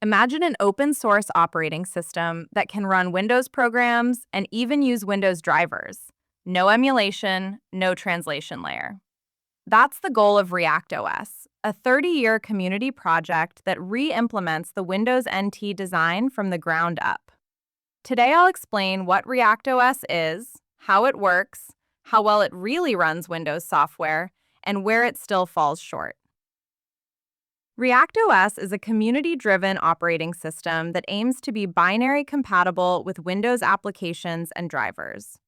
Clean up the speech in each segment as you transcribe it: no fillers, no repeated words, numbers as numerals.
Imagine an open source operating system that can run Windows programs and even use Windows drivers. No emulation, no translation layer. That's the goal of ReactOS, a 30-year community project that re-implements the Windows NT design from the ground up. Today I'll explain what ReactOS is, how it works, how well it really runs Windows software, and where it still falls short. ReactOS is a community-driven operating system that aims to be binary compatible with Windows applications and drivers.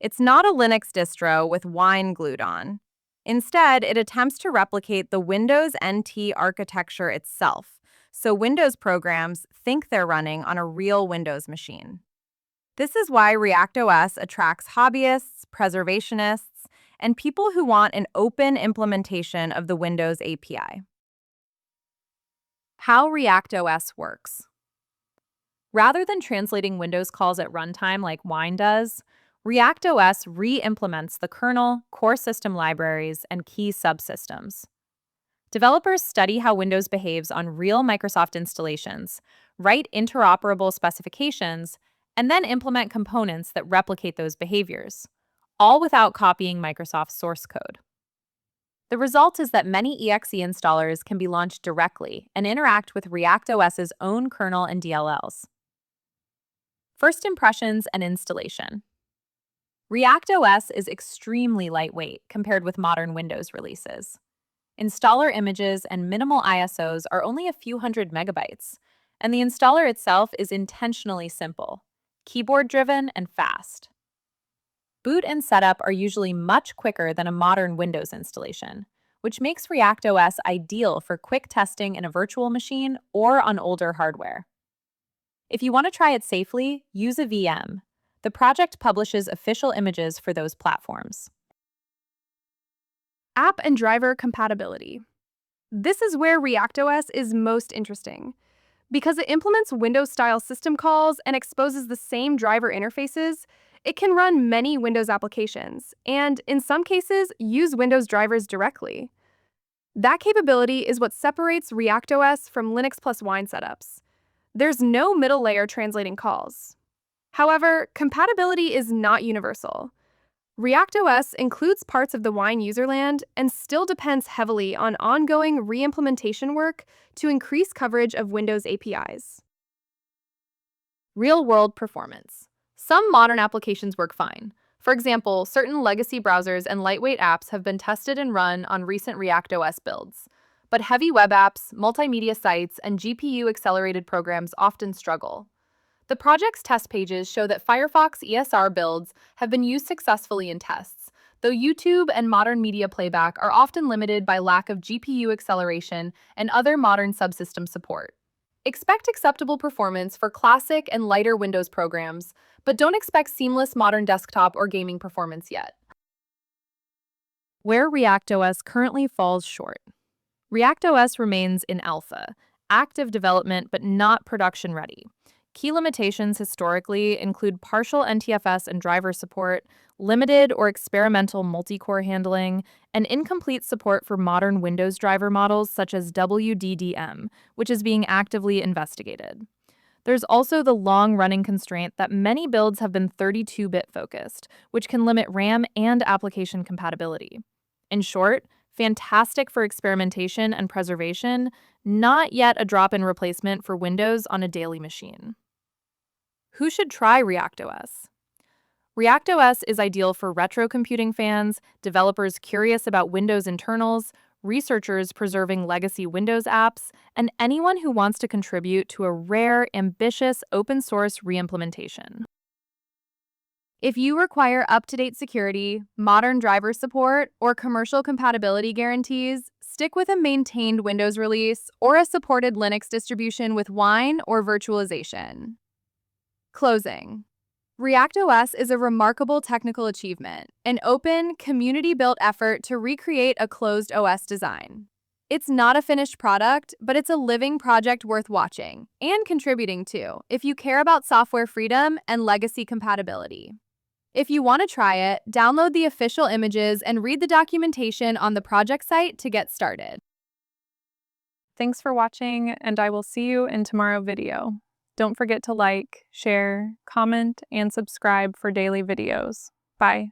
It's not a Linux distro with Wine glued on. Instead, it attempts to replicate the Windows NT architecture itself, so Windows programs think they're running on a real Windows machine. This is why ReactOS attracts hobbyists, preservationists, and people who want an open implementation of the Windows API. How ReactOS works. Rather than translating Windows calls at runtime like Wine does, ReactOS re-implements the kernel, core system libraries, and key subsystems. Developers study how Windows behaves on real Microsoft installations, write interoperable specifications, and then implement components that replicate those behaviors, all without copying Microsoft's source code. The result is that many exe installers can be launched directly and interact with ReactOS's own kernel and DLLs. First impressions and installation. ReactOS is extremely lightweight compared with modern Windows releases. Installer images and minimal ISOs are only a few hundred megabytes, and the installer itself is intentionally simple, keyboard-driven, and fast. Boot and setup are usually much quicker than a modern Windows installation, which makes ReactOS ideal for quick testing in a virtual machine or on older hardware. If you want to try it safely, use a VM. The project publishes official images for those platforms. App and driver compatibility. This is where ReactOS is most interesting. Because it implements Windows-style system calls and exposes the same driver interfaces, it can run many Windows applications, and in some cases, use Windows drivers directly. That capability is what separates ReactOS from Linux plus Wine setups. There's no middle layer translating calls. However, compatibility is not universal. ReactOS includes parts of the Wine userland and still depends heavily on ongoing re-implementation work to increase coverage of Windows APIs. Real-world performance. Some modern applications work fine. For example, certain legacy browsers and lightweight apps have been tested and run on recent ReactOS builds. But heavy web apps, multimedia sites, and GPU-accelerated programs often struggle. The project's test pages show that Firefox ESR builds have been used successfully in tests, though YouTube and modern media playback are often limited by lack of GPU acceleration and other modern subsystem support. Expect acceptable performance for classic and lighter Windows programs, but don't expect seamless modern desktop or gaming performance yet. Where ReactOS currently falls short. ReactOS remains in alpha, active development but not production ready. Key limitations historically include partial NTFS and driver support, limited or experimental multi-core handling, and incomplete support for modern Windows driver models such as WDDM, which is being actively investigated. There's also the long-running constraint that many builds have been 32-bit focused, which can limit RAM and application compatibility. In short, fantastic for experimentation and preservation, not yet a drop-in replacement for Windows on a daily machine. Who should try ReactOS? ReactOS is ideal for retro computing fans, developers curious about Windows internals, researchers preserving legacy Windows apps, and anyone who wants to contribute to a rare, ambitious open-source re-implementation. If you require up-to-date security, modern driver support, or commercial compatibility guarantees, stick with a maintained Windows release or a supported Linux distribution with Wine or virtualization. Closing. ReactOS is a remarkable technical achievement, an open, community-built effort to recreate a closed OS design. It's not a finished product, but it's a living project worth watching and contributing to if you care about software freedom and legacy compatibility. If you want to try it, download the official images and read the documentation on the project site to get started. Thanks for watching, and I will see you in tomorrow's video. Don't forget to like, share, comment, and subscribe for daily videos. Bye.